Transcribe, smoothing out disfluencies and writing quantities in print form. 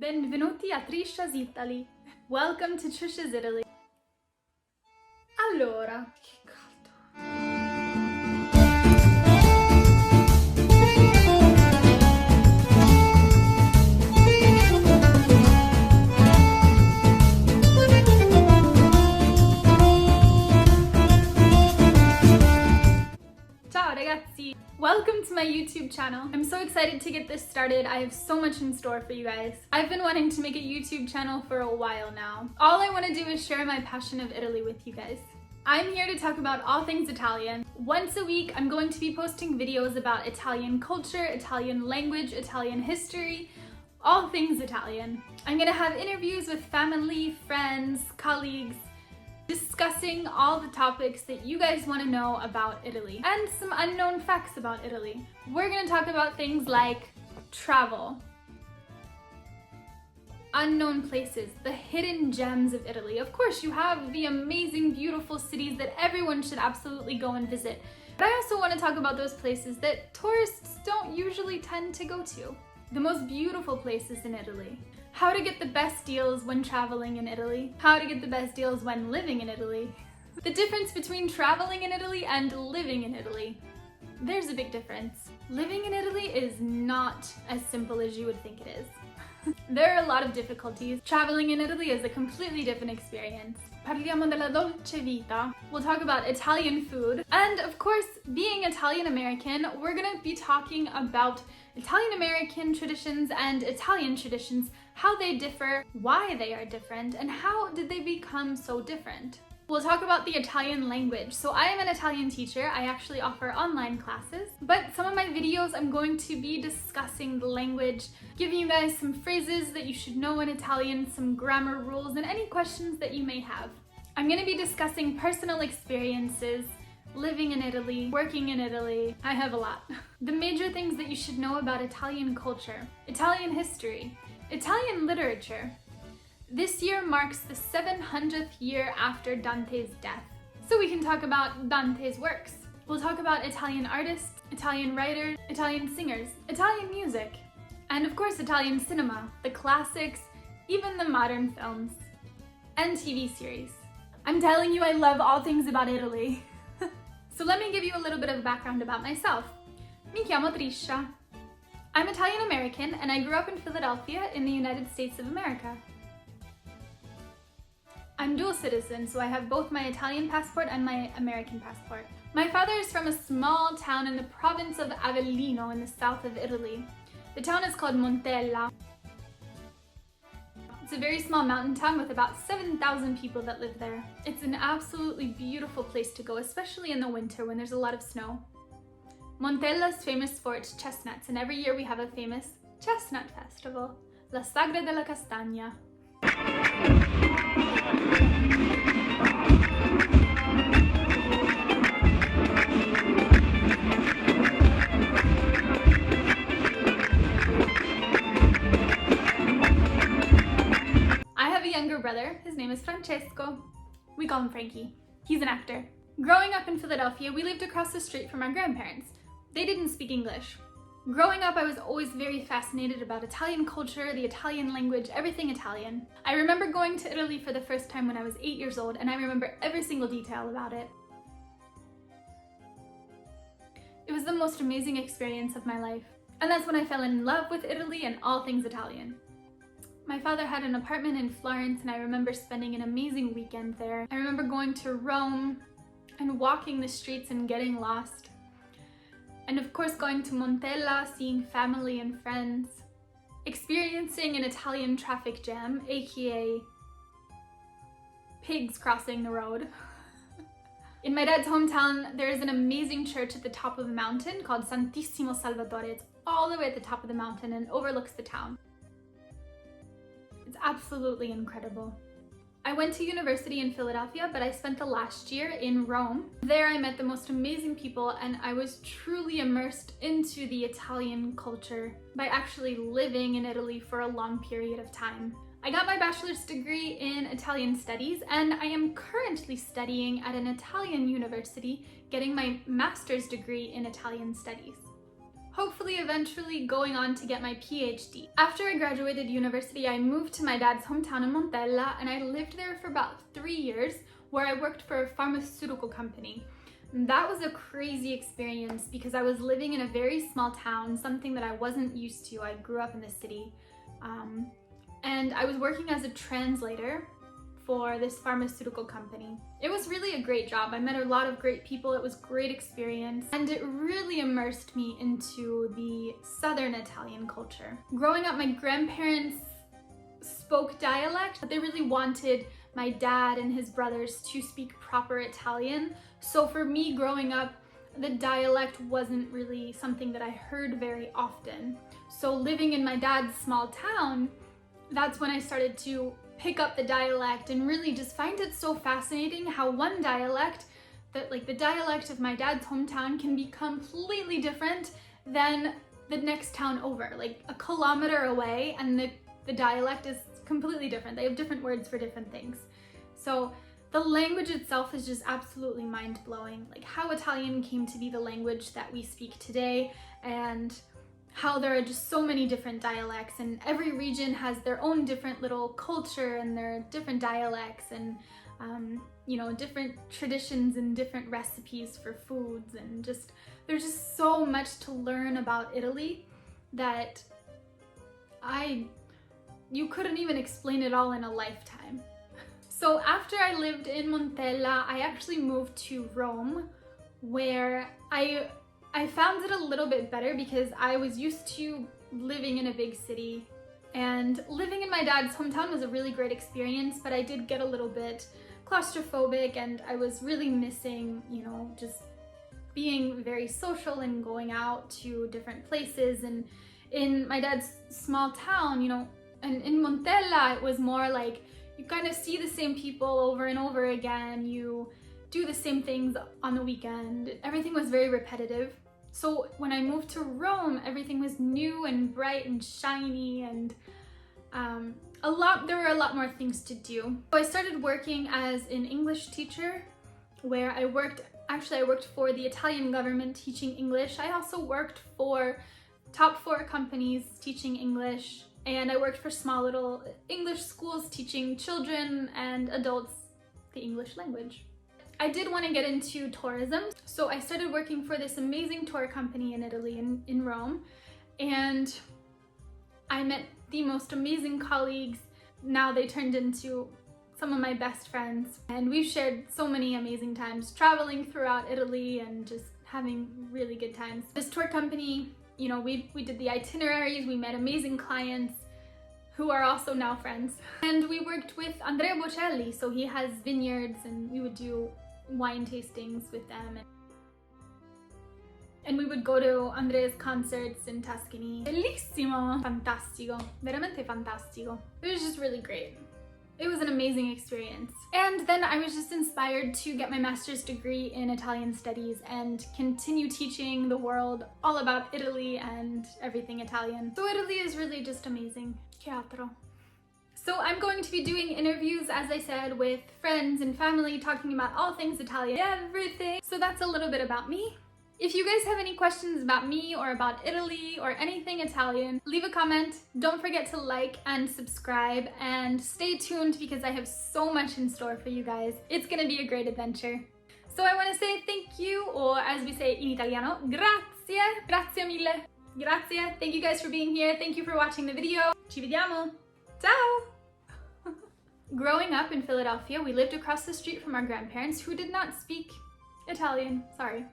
Benvenuti a Trishasitaly. Welcome to Trisha's Italy. Allora, che caldo. Ciao ragazzi! Welcome to my YouTube channel. I'm so excited to get this started. I have so much in store for you guys. I've been wanting to make a YouTube channel for a while now. All I want to do is share my passion of Italy with you guys. I'm here to talk about all things Italian. Once a week, I'm going to be posting videos about Italian culture, Italian language, Italian history, all things Italian. I'm gonna have interviews with family, friends, colleagues, discussing all the topics that you guys want to know about Italy and some unknown facts about Italy. We're going to talk about things like travel, unknown places, the hidden gems of Italy. Of course, you have the amazing, beautiful cities that everyone should absolutely go and visit. But I also want to talk about those places that tourists don't usually tend to go to. The most beautiful places in Italy. How to get the best deals when traveling in Italy. How to get the best deals when living in Italy. The difference between traveling in Italy and living in Italy. There's a big difference. Living in Italy is not as simple as you would think it is. There are a lot of difficulties. Traveling in Italy is a completely different experience. Parliamo della dolce vita. We'll talk about Italian food. And of course, being Italian American, we're gonna be talking about Italian American traditions and Italian traditions, how they differ, why they are different, and how did they become so different. We'll talk about the Italian language. So I am an Italian teacher. I actually offer online classes, but some of my videos I'm going to be discussing the language, giving you guys some phrases that you should know in Italian, some grammar rules, and any questions that you may have. I'm going to be discussing personal experiences, living in Italy, working in Italy. I have a lot. The major things that you should know about Italian culture, Italian history, Italian literature. This year marks the 700th year after Dante's death. So we can talk about Dante's works. We'll talk about Italian artists, Italian writers, Italian singers, Italian music, and of course Italian cinema, the classics, even the modern films, and TV series. I'm telling you, I love all things about Italy. So let me give you a little bit of background about myself. Mi chiamo Trisha. I'm Italian American and I grew up in Philadelphia in the United States of America. I'm dual citizen, so I have both my Italian passport and my American passport. My father is from a small town in the province of Avellino in the south of Italy. The town is called Montella. It's a very small mountain town with about 7,000 people that live there. It's an absolutely beautiful place to go, especially in the winter when there's a lot of snow. Montella is famous for its chestnuts, and every year we have a famous chestnut festival, La Sagra della Castagna. I have a younger brother. His name is Francesco. We call him Frankie. He's an actor. Growing up in Philadelphia, we lived across the street from our grandparents. They didn't speak English. Growing up, I was always very fascinated about Italian culture, the Italian language, everything Italian. I remember going to Italy for the first time when I was 8 years old, and I remember every single detail about it. It was the most amazing experience of my life. And that's when I fell in love with Italy and all things Italian. My father had an apartment in Florence, and I remember spending an amazing weekend there. I remember going to Rome and walking the streets and getting lost. And of course going to Montella, seeing family and friends, experiencing an Italian traffic jam, aka pigs crossing the road. In my dad's hometown, there is an amazing church at the top of a mountain called Santissimo Salvatore. It's all the way at the top of the mountain and overlooks the town. It's absolutely incredible. I went to university in Philadelphia, but I spent the last year in Rome. There I met the most amazing people, and I was truly immersed into the Italian culture by actually living in Italy for a long period of time. I got my bachelor's degree in Italian studies, and I am currently studying at an Italian university, getting my master's degree in Italian studies. hopefully eventually going on to get my PhD. After I graduated university, I moved to my dad's hometown in Montella, and I lived there for about 3 years, where I worked for a pharmaceutical company. And that was a crazy experience because I was living in a very small town, something that I wasn't used to. I grew up in the city, and I was working as a translator for this pharmaceutical company. It was really a great job. I met a lot of great people. It was a great experience, and it really immersed me into the Southern Italian culture. Growing up, my grandparents spoke dialect, but they really wanted my dad and his brothers to speak proper Italian. So for me growing up, the dialect wasn't really something that I heard very often. So living in my dad's small town, that's when I started to pick up the dialect and really just find it so fascinating how one dialect, that like the dialect of my dad's hometown, can be completely different than the next town over, like a kilometer away, and the dialect is completely different. They have different words for different things. So the language itself is just absolutely mind-blowing, like how Italian came to be the language that we speak today, and how there are just so many different dialects, and every region has their own different little culture and their different dialects, and you know, different traditions and different recipes for foods, and just there's just so much to learn about Italy that you couldn't even explain it all in a lifetime. So after I lived in Montella, I actually moved to Rome, where I found it a little bit better because I was used to living in a big city, and living in my dad's hometown was a really great experience, but I did get a little bit claustrophobic, and I was really missing, you know, just being very social and going out to different places. And in my dad's small town, you know, and in Montella, it was more like you kind of see the same people over and over again. You do the same things on the weekend. Everything was very repetitive. So when I moved to Rome, everything was new and bright and shiny, and there were a lot more things to do. So I started working as an English teacher, where I worked for the Italian government teaching English. I also worked for top 4 companies teaching English, and I worked for small little English schools teaching children and adults the English language. I did want to get into tourism, so I started working for this amazing tour company in Italy, in Rome, and I met the most amazing colleagues. Now they turned into some of my best friends, and we've shared so many amazing times traveling throughout Italy and just having really good times. This tour company, you know, we did the itineraries, we met amazing clients who are also now friends. And we worked with Andrea Bocelli, so he has vineyards, and we would do wine tastings with them. And we would go to Andrea's concerts in Tuscany. Bellissimo! Fantastico. Veramente fantastico. It was just really great. It was an amazing experience. And then I was just inspired to get my master's degree in Italian studies and continue teaching the world all about Italy and everything Italian. So Italy is really just amazing. Che altro? So I'm going to be doing interviews, as I said, with friends and family, talking about all things Italian, everything. So that's a little bit about me. If you guys have any questions about me or about Italy or anything Italian, leave a comment. Don't forget to like and subscribe, and stay tuned because I have so much in store for you guys. It's gonna be a great adventure. So I want to say thank you, or as we say in Italiano, grazie, grazie mille, grazie. Thank you guys for being here. Thank you for watching the video. Ci vediamo. Ciao! Growing up in Philadelphia, we lived across the street from our grandparents who did not speak Italian, sorry.